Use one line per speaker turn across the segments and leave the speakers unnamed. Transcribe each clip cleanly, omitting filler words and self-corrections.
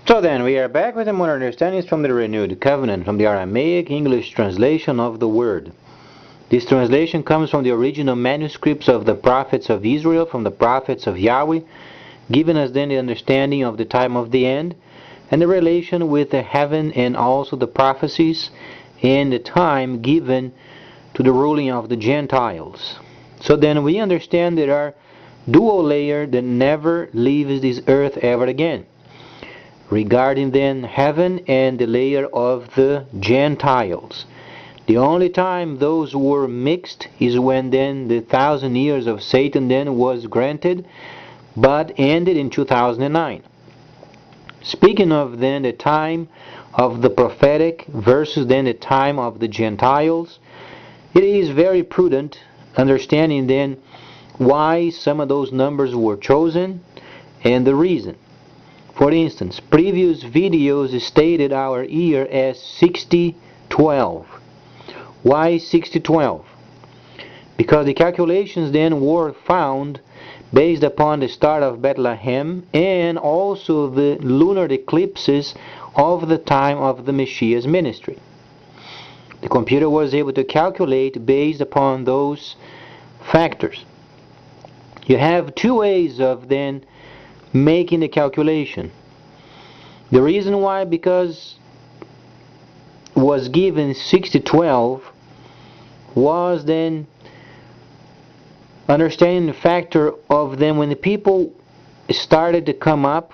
So then, we are back with the modern understandings from the Renewed Covenant, from the Aramaic English translation of the Word. This translation comes from the original manuscripts of the prophets of Israel, from the prophets of Yahweh, giving us then the understanding of the time of the end, and the relation with the heaven, and also the prophecies and the time given to the ruling of the Gentiles. So then we understand there are dual layer that never leaves this earth ever again. Regarding then heaven and the layer of the Gentiles. The only time those were mixed is when then the 1,000 years of Satan then was granted, but ended in 2009. Speaking of then the time of the prophetic versus then the time of the Gentiles, it is very prudent understanding then why some of those numbers were chosen and the reason. For instance, previous videos stated our year as 6012. Why 6012? Because the calculations then were found based upon the star of Bethlehem and also the lunar eclipses of the time of the Messiah's ministry. The computer was able to calculate based upon those factors. You have two ways of then making the calculation. The reason why, because was given 6012, was then understanding the factor of then when the people started to come up,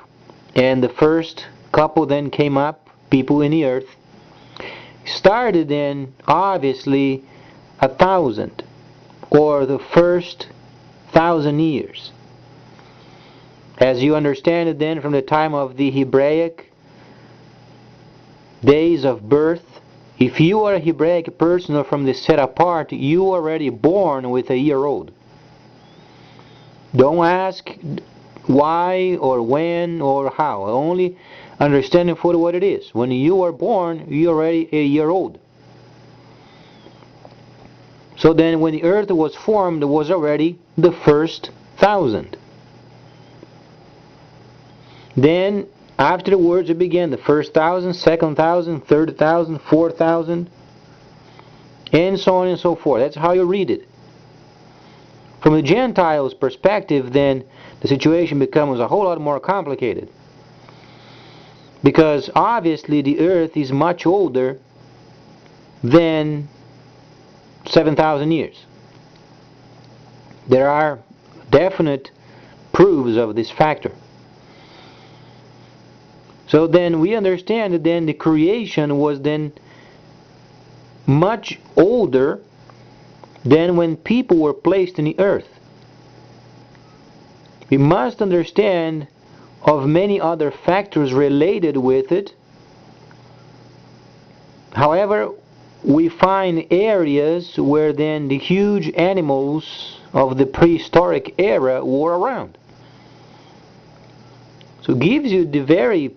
and the first couple then came up, people in the earth, started then obviously 1,000, or the first 1,000 years. As you understand it then from the time of the Hebraic days of birth, if you are a Hebraic person or from the set apart, you are already born with a year old. Don't ask why or when or how. Only understand it for what it is. When you are born, you are already a year old. So then when the earth was formed, it was already the first 1,000. Then, afterwards, it began the first 1,000, second 1,000, third 1,000, 4,000, and so on and so forth. That's how you read it. From the Gentiles' perspective, then, the situation becomes a whole lot more complicated. Because, obviously, the earth is much older than 7,000 years. There are definite proofs of this factor. So then we understand that then the creation was then much older than when people were placed in the earth. We must understand of many other factors related with it. However, we find areas where then the huge animals of the prehistoric era were around. So it gives you the very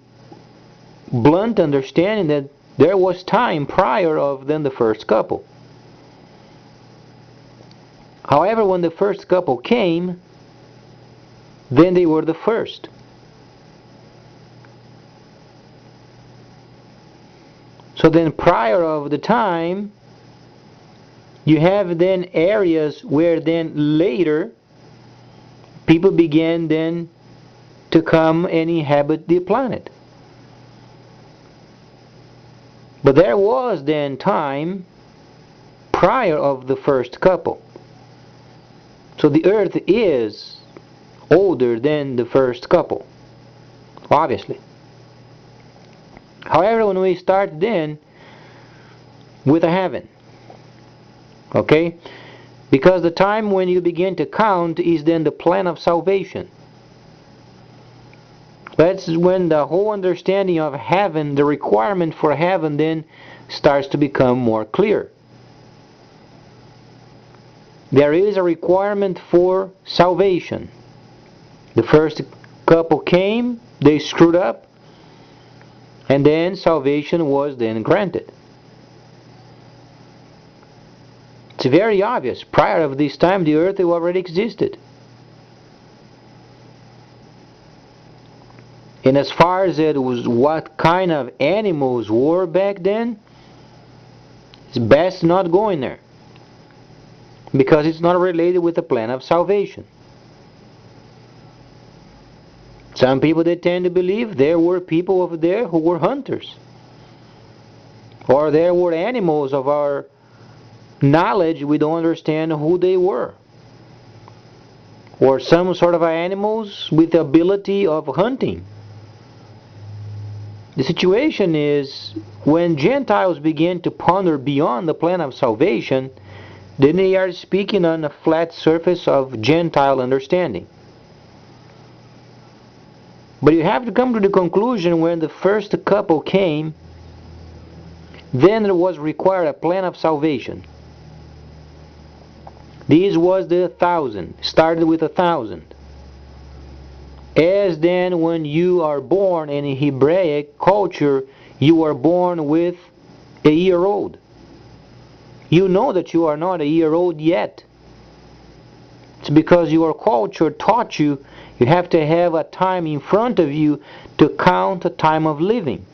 blunt understanding that there was time prior of then the first couple. However, when the first couple came, then they were the first. So then prior of the time, you have then areas where then later people began then to come and inhabit the planet. But there was then time prior of the first couple. So the earth is older than the first couple, obviously. However, when we start then with a heaven, okay? Because the time when you begin to count is then the plan of salvation. That's when the whole understanding of heaven, the requirement for heaven then starts to become more clear. There is a requirement for salvation. The first couple came, they screwed up, and then salvation was then granted. It's very obvious. Prior of this time, the earth already existed. And as far as it was what kind of animals were back then, it's best not going there, because it's not related with the plan of salvation. Some people, they tend to believe there were people over there who were hunters, or there were animals of our knowledge we don't understand who they were, or some sort of animals with the ability of hunting. The situation is, when Gentiles begin to ponder beyond the plan of salvation, then they are speaking on a flat surface of Gentile understanding. But you have to come to the conclusion, when the first couple came, then there was required a plan of salvation. This was the 1,000, started with 1,000. As then, when you are born in a Hebraic culture, you are born with a year old. You know that you are not a year old yet. It's because your culture taught you you have to have a time in front of you to count a time of living.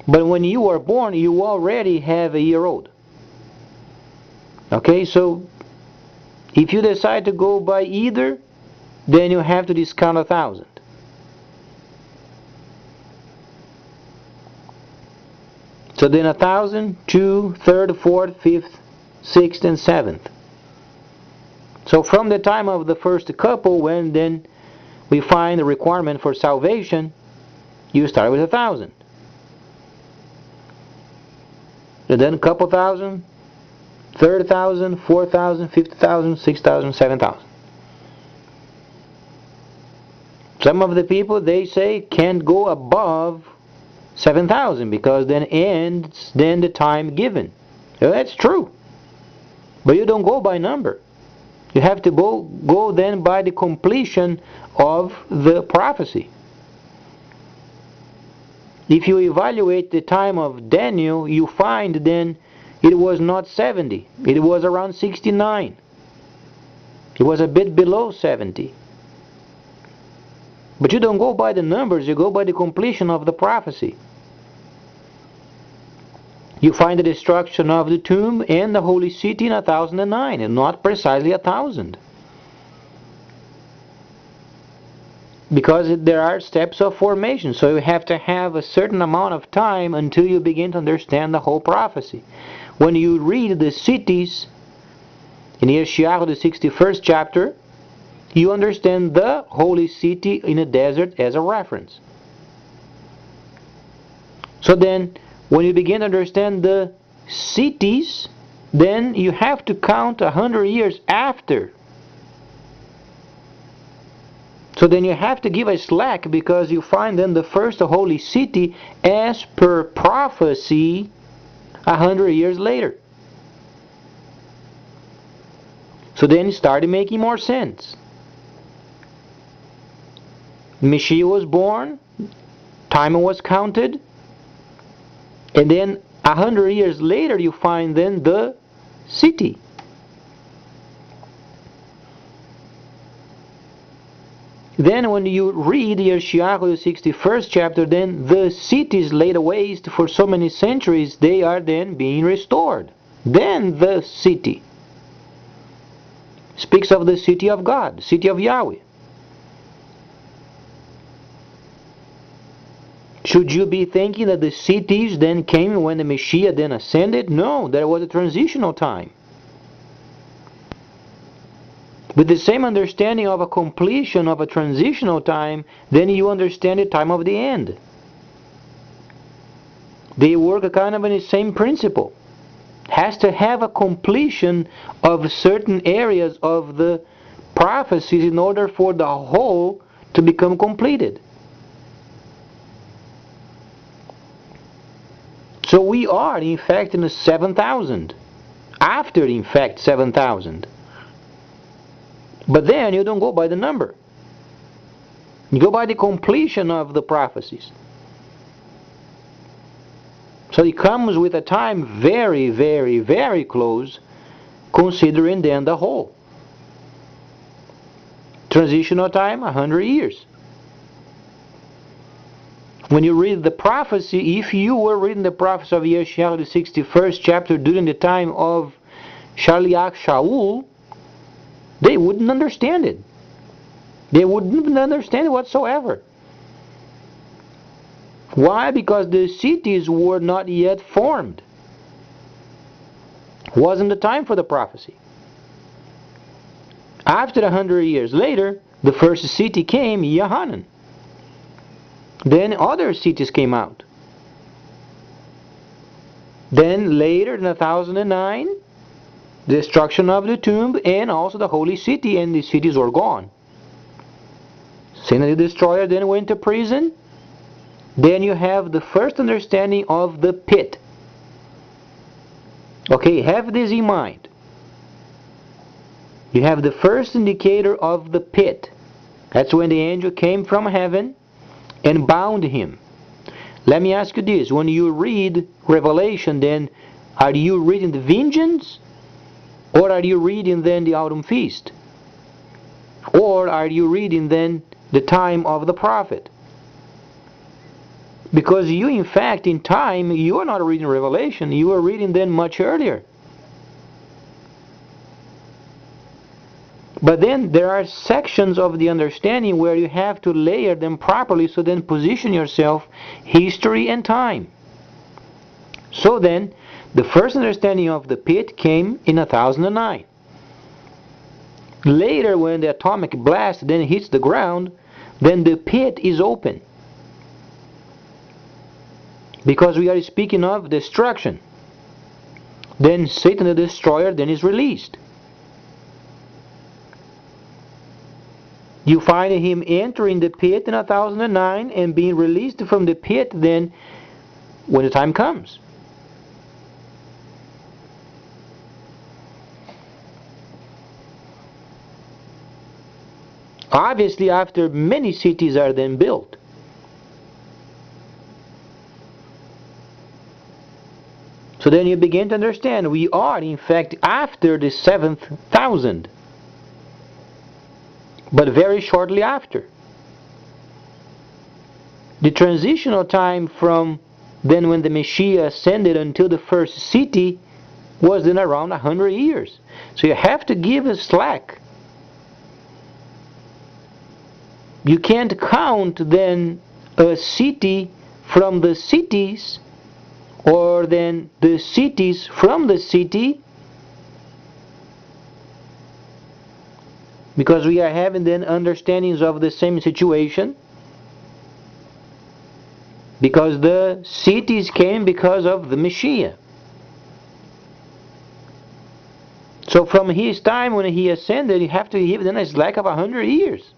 But when you are born, you already have a year old. Okay, so if you decide to go by either, then you have to discount 1,000. So then 1,000, 2, 3rd, 4th, 5th, 6th, and 7th. So from the time of the first couple, when then we find the requirement for salvation, you start with 1,000. And then a couple thousand, 30,000, 4,000, 50,000, 6,000, 7,000. Some of the people, they say, can't go above 7,000, because then ends then the time given. Well, that's true. But you don't go by number. You have to go then by the completion of the prophecy. If you evaluate the time of Daniel, you find then it was not 70. It was around 69. It was a bit below 70. But you don't go by the numbers, you go by the completion of the prophecy. You find the destruction of the tomb and the holy city in 1009, and not precisely 1,000. Because there are steps of formation, so you have to have a certain amount of time until you begin to understand the whole prophecy. When you read the cities in Yeshayahu, the 61st chapter, you understand the holy city in a desert as a reference. So then, when you begin to understand the cities, then you have to count 100 years after. So then you have to give a slack, because you find then the first holy city as per prophecy 100 years later. So then it started making more sense. Messiah was born, time was counted, and then 100 years later you find then the city. Then when you read Yeshayahu, the 61st chapter, then the cities laid waste for so many centuries, they are then being restored. Then the city speaks of the city of God, city of Yahweh. Should you be thinking that the cities then came when the Messiah then ascended? No, there was a transitional time. With the same understanding of a completion of a transitional time, then you understand the time of the end. They work a kind of in the same principle. Has to have a completion of certain areas of the prophecies in order for the whole to become completed. So we are, in fact, in the 7,000. After, in fact, 7,000. But then you don't go by the number. You go by the completion of the prophecies. So it comes with a time very, very, very close, considering then the whole. Transitional time, 100 years. When you read the prophecy, if you were reading the prophecy of Yeshayahu, the 61st chapter, during the time of Shaliach Shaul, they wouldn't understand it. They wouldn't understand it whatsoever. Why? Because the cities were not yet formed. Wasn't the time for the prophecy. After 100 years later, the first city came, Yohanan. Then other cities came out. Then later in 1009, destruction of the tomb and also the holy city, and the cities were gone. Sin the destroyer then went to prison. Then you have the first understanding of the pit. Okay, have this in mind. You have the first indicator of the pit. That's when the angel came from heaven and bound him. Let me ask you this. When you read Revelation, then, are you reading the vengeance? Or are you reading then the autumn feast? Or are you reading then the time of the prophet? Because you, in fact, in time, you are not reading Revelation. You are reading then much earlier. But then there are sections of the understanding where you have to layer them properly, so then position yourself history and time. So then, the first understanding of the pit came in 1009. Later, when the atomic blast then hits the ground, then the pit is open. Because we are speaking of destruction. Then Satan the destroyer then is released. You find him entering the pit in 1009 and being released from the pit then when the time comes. Obviously, after many cities are then built. So then you begin to understand we are in fact after the 7,000. But very shortly after. The transitional time from then when the Messiah ascended until the first city was then around 100 years. So you have to give a slack. You can't count then a city from the cities, or then the cities from the city, because we are having then understandings of the same situation, because the cities came because of the Messiah. So from his time when he ascended, you have to give then a slack of 100 years.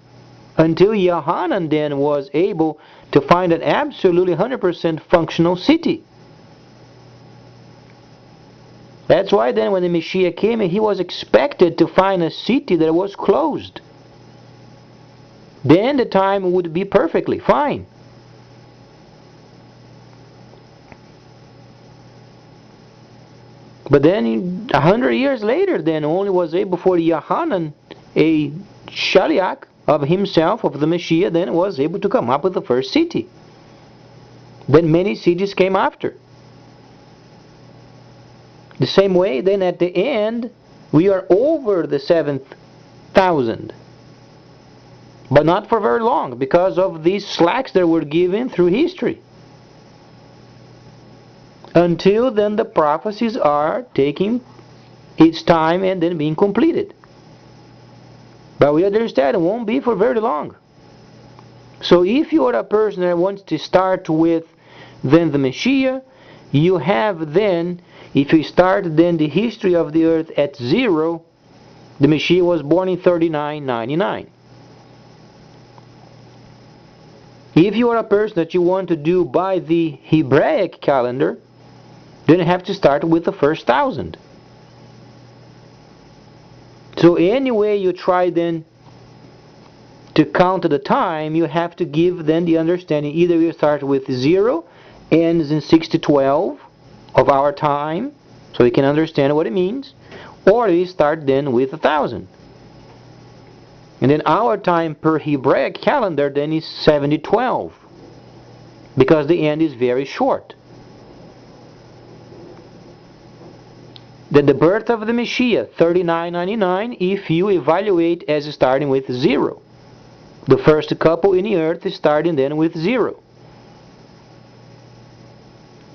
Until Yohanan then was able to find an absolutely 100% functional city. That's why then when the Messiah came, he was expected to find a city that was closed. Then the time would be perfectly fine. But then 100 years later, then only was able for Yohanan, a Shaliach of himself, of the Messiah, then was able to come up with the first city. Then many cities came after. The same way, then at the end, we are over the 7,000. But not for very long, because of these slacks that were given through history. Until then the prophecies are taking its time and then being completed. But we understand it won't be for very long. So if you are a person that wants to start with then the Messiah, you have then, if you start then the history of the earth at 0, the Messiah was born in 3999. If you are a person that you want to do by the Hebraic calendar, then you have to start with the first 1,000. So anyway you try then to count the time, you have to give then the understanding. Either you start with 0, ends in 6 to 12 of our time, so you can understand what it means, or you start then with 1,000. And then our time per Hebraic calendar then is 7 to 12. because the end is very short. Then the birth of the Messiah, 3999, if you evaluate as starting with 0. The first couple in the earth is starting then with 0.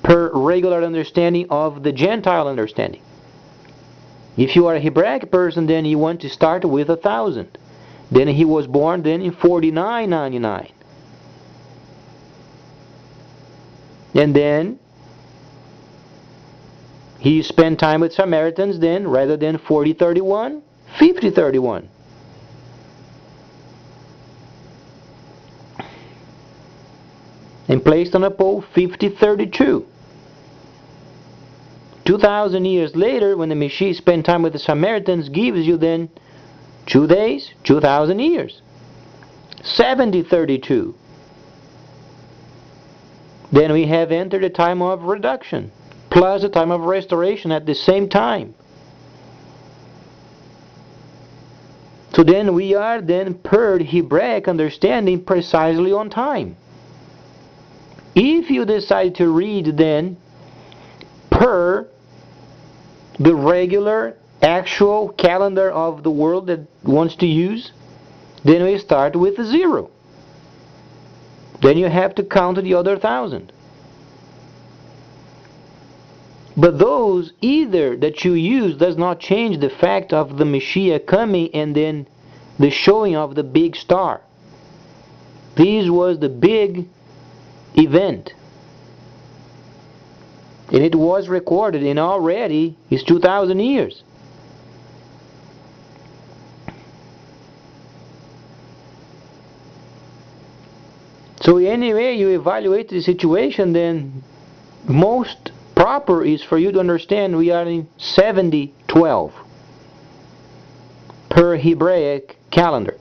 Per regular understanding of the Gentile understanding. If you are a Hebraic person, then you want to start with 1,000. Then he was born then in 4999. And then he spent time with Samaritans then, rather than 4031, 5031. And placed on a pole 5032. 2,000 years later, when the Messiah spent time with the Samaritans, gives you then 2 days, 2,000 years. 7032. Then we have entered a time of reduction, plus a time of restoration at the same time. So then we are then per Hebraic understanding precisely on time. If you decide to read then per the regular actual calendar of the world that wants to use, then we start with 0. Then you have to count the other 1,000. But those either that you use does not change the fact of the Messiah coming and then the showing of the big star. This was the big event. And it was recorded, and already is 2,000 years. So anyway, you evaluate the situation, then most proper is for you to understand we are in 7012 per Hebraic calendar.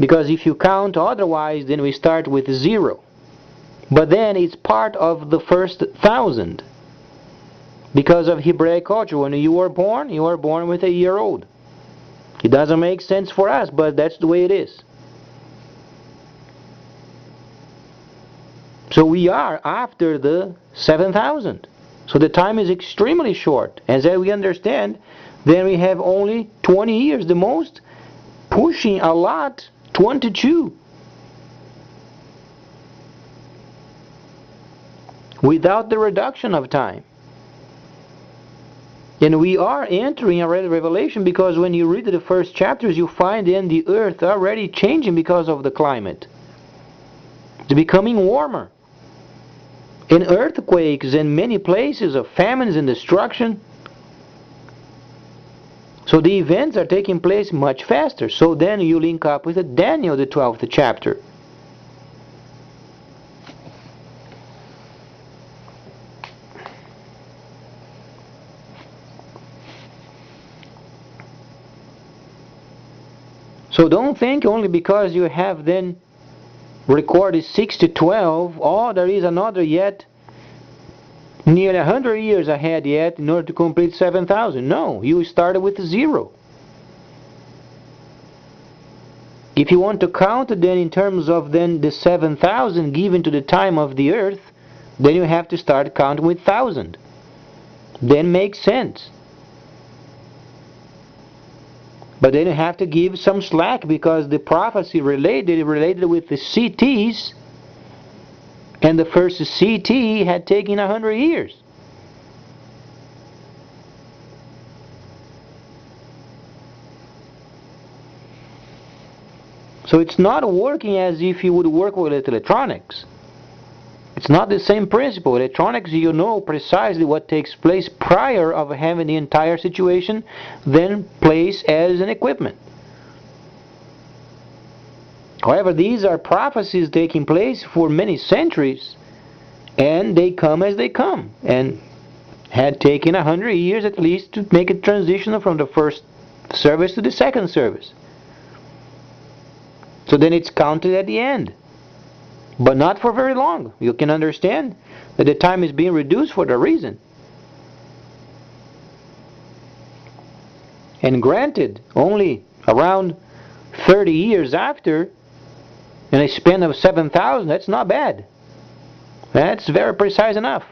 Because if you count otherwise, then we start with 0. But then it's part of the first 1,000. Because of Hebraic culture, when you are born with a year old. It doesn't make sense for us, but that's the way it is. So we are after the 7,000. So the time is extremely short. As we understand, then we have only 20 years, the most, pushing a lot, 22. Without the reduction of time. And we are entering already Revelation, because when you read the first chapters, you find then the earth already changing because of the climate. It's becoming warmer. And earthquakes in many places of famines and destruction. So the events are taking place much faster. So then you link up with Daniel, the 12th chapter. So don't think only because you have then recorded 6 to 12, oh, there is another yet, nearly 100 years ahead yet in order to complete 7,000. No, you started with 0. If you want to count then in terms of then the 7,000 given to the time of the earth, then you have to start counting with 1,000. Then makes sense. But then you have to give some slack, because the prophecy related with the CTs, and the first CT had taken 100 years. So it's not working as if you would work with electronics. It's not the same principle. Electronics, you know precisely what takes place prior of having the entire situation then placed as an equipment. However, these are prophecies taking place for many centuries, and they come as they come, and had taken 100 years at least to make a transition from the first service to the second service. So then it's counted at the end. But not for very long. You can understand that the time is being reduced for the reason. And granted, only around 30 years after, in a span of 7,000, that's not bad. That's very precise enough.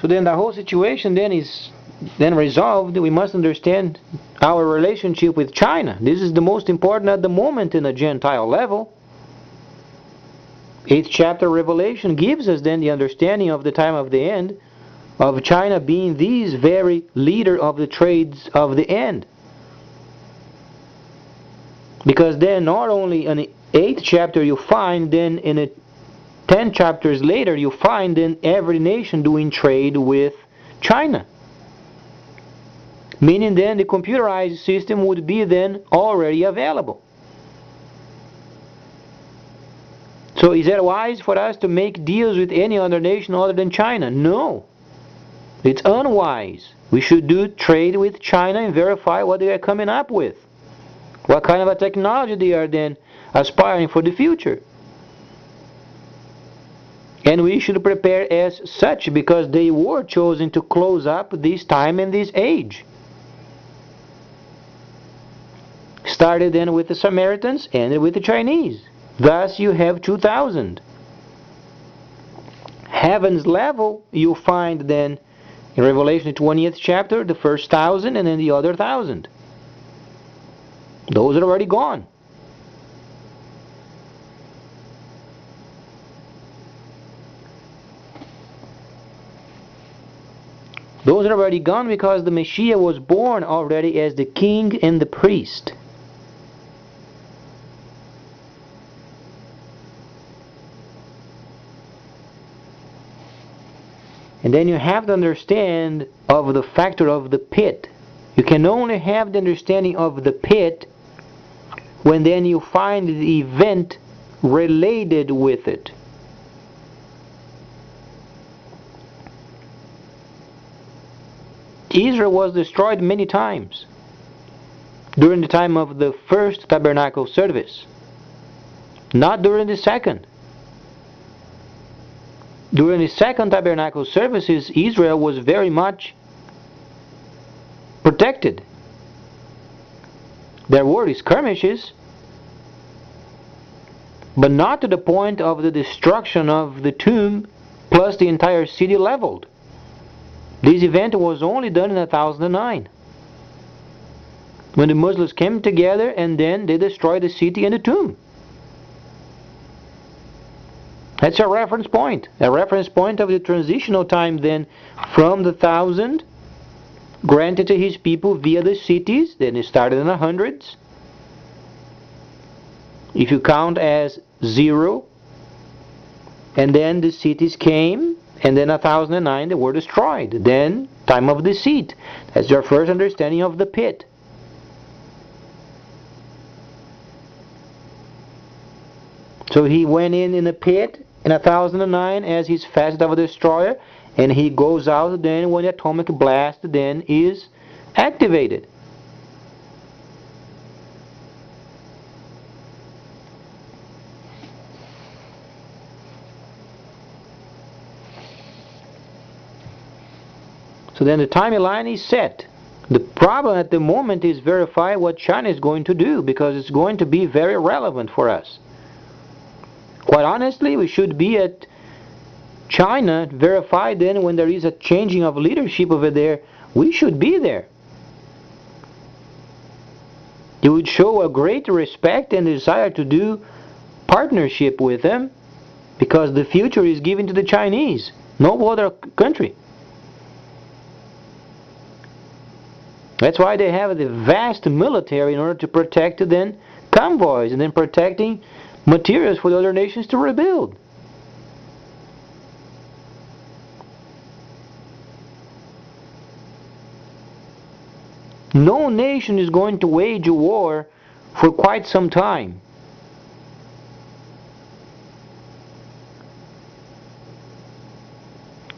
So then the whole situation then is resolved. We must understand our relationship with China. This is the most important at the moment in a Gentile level. 8th chapter Revelation gives us then the understanding of the time of the end, of China being these very leader of the trades of the end. Because then not only in the 8th chapter you find, then in the 10 chapters later you find then every nation doing trade with China. Meaning then the computerized system would be then already available. So is that wise for us to make deals with any other nation other than China? No. It's unwise. We should do trade with China and verify what they are coming up with. What kind of a technology they are then aspiring for the future. And we should prepare as such, because they were chosen to close up this time and this age. Started then with the Samaritans, ended with the Chinese. Thus you have 2,000. Heaven's level you find then in Revelation 20th chapter, the first 1,000 and then the other 1,000. Those are already gone. Those are already gone because the Messiah was born already as the king and the priest. And then you have to understand of the factor of the pit. You can only have the understanding of the pit when then you find the event related with it. Israel was destroyed many times during the time of the first tabernacle service, not during the second. During the second tabernacle services, Israel was very much protected. There were skirmishes, but not to the point of the destruction of the tomb plus the entire city leveled. This event was only done in 1009, when the Muslims came together and then they destroyed the city and the tomb. That's a reference point of the transitional time then from the 1,000 granted to his people via the cities. Then it started in the hundreds. If you count as 0, and then the cities came, and then 1009 they were destroyed. Then time of deceit. That's your first understanding of the pit. So he went in the pit in 1009 as his facet of a destroyer, and he goes out then when the atomic blast then is activated. So then the timeline is set. The problem at the moment is verify what China is going to do, because it's going to be very relevant for us. Quite honestly, we should be at China, verify then when there is a changing of leadership over there, we should be there. You would show a great respect and desire to do partnership with them, because the future is given to the Chinese, no other country. That's why they have the vast military in order to protect then convoys and then protecting materials for the other nations to rebuild. No nation is going to wage a war for quite some time.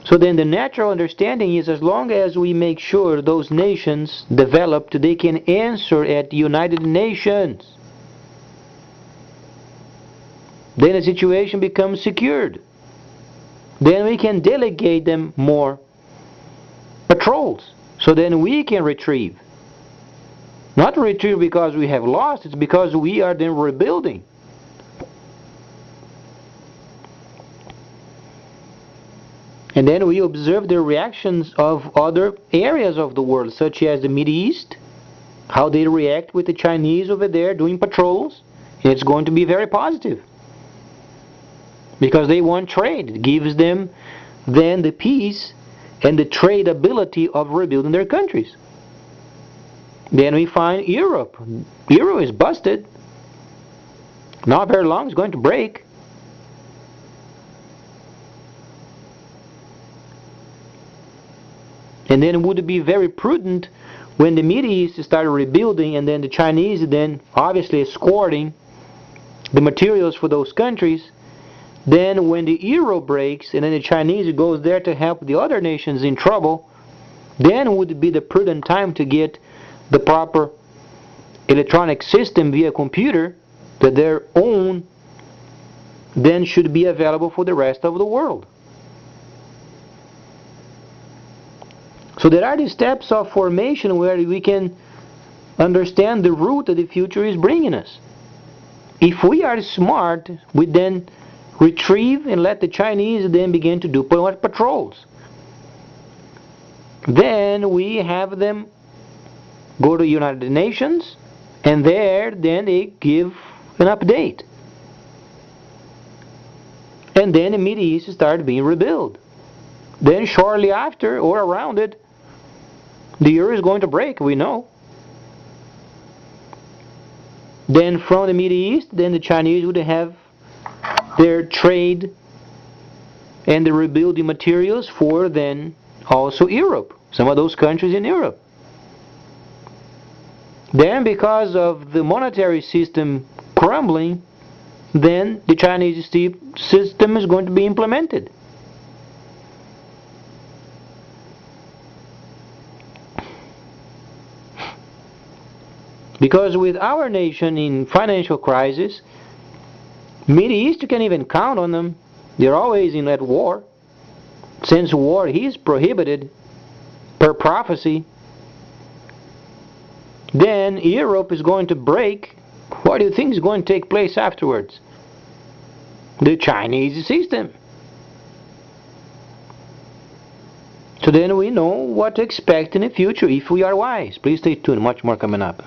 So then the natural understanding is, as long as we make sure those nations developed, they can answer at the United Nations, then the situation becomes secured. Then we can delegate them more patrols, so then we can retrieve. Not retrieve because we have lost, it's because we are then rebuilding. And then we observe the reactions of other areas of the world, such as the Middle East, how they react with the Chinese over there doing patrols. It's going to be very positive. Because they want trade. It gives them then the peace and the trade ability of rebuilding their countries. Then we find Europe. Euro is busted. Not very long, it's going to break. And then would it be very prudent when the Middle East started rebuilding and then the Chinese then obviously escorting the materials for those countries. Then when the euro breaks and then the Chinese goes there to help the other nations in trouble, then would be the prudent time to get the proper electronic system via computer that their own then should be available for the rest of the world. So there are these steps of formation where we can understand the route that the future is bringing us. If we are smart, we then retrieve and let the Chinese then begin to do patrols. Then we have them go to United Nations, and there then they give an update. And then the Middle East started being rebuilt. Then shortly after, or around it, the euro is going to break, we know. Then from the Middle East, then the Chinese would have their trade and the rebuilding materials for then also Europe, some of those countries in Europe. Then because of the monetary system crumbling, then the Chinese system is going to be implemented. Because with our nation in financial crisis, Middle East, you can't even count on them. They're always in that war. Since war is prohibited per prophecy, then Europe is going to break. What do you think is going to take place afterwards? The Chinese system. So then we know what to expect in the future if we are wise. Please stay tuned, much more coming up.